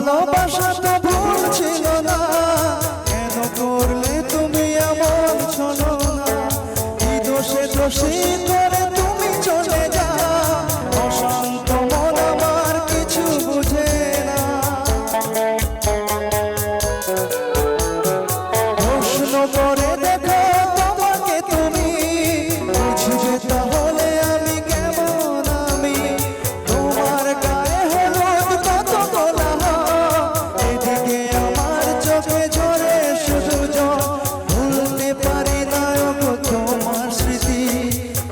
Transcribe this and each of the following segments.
ভালোবাসা তো ভুল ছিল না, কেন করলে তুমি এমন ছলো না? কি দোষে দোষী করে তুমি চলে যাও, অশান্ত মন আমার কিছু বুঝে না। প্রশ্ন করে দেখো তোমাকে তুমি, বুঝবে তাহলে আমি কেমন আমি। তোমার গায়ে হলুদ কত কোলাহল, এদিকে আমার চোখে ঝরে শুধু জল। ভুলতে পারি না গো তোমার স্মৃতি,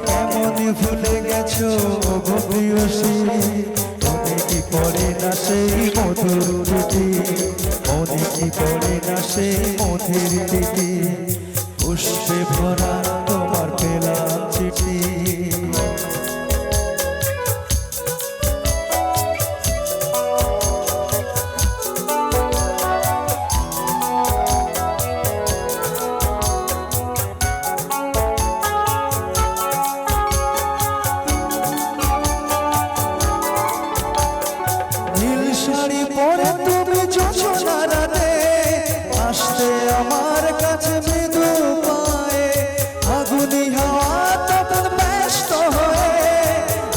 কেমন ভুলে গেছো গো প্রিয়সী। মনে কি পড়ে না সেই মধুর রুটি, মনে কি পড়ে না সেই মধুর দিদি। পুষ্পে ভরা তোমার পেলাম চিঠি। নীল শাড়ি পরে তুমি জোছনা রাতে আসতে আমার কাছে মৃদু পায়ে। আগুনি হাওয়া তখন ব্যস্ত হয়ে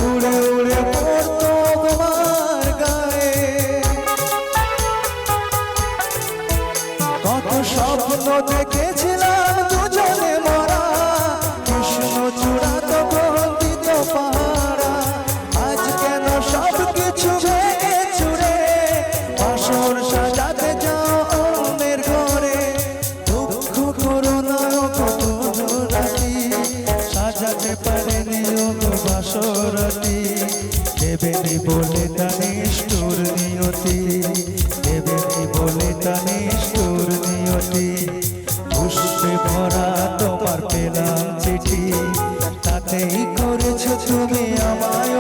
উড়ে উড়ে পড়তো তোমার গায়ে। কত স্বপ্ন দেখেছিলাম দুজনে মরা, কৃষ্ণ চূড়া তখন দিত পাহারা। আজ কেন সব কিছু ভেঙে চুরে বাসর সাজাতে যাও অন্যের ঘরে। দুঃখ করো না কত রাতি, সাজাতে পারেনি গো বাসরাতি। দেবেনি বলে তা নিষ্ঠুর নিয়তি, দেবেনি বলে তা নিষ্ঠুর নিয়তি। পুষ্পে ভরা তোমার পেলাম চিঠি, তাতেই করেছো তুমি আমায়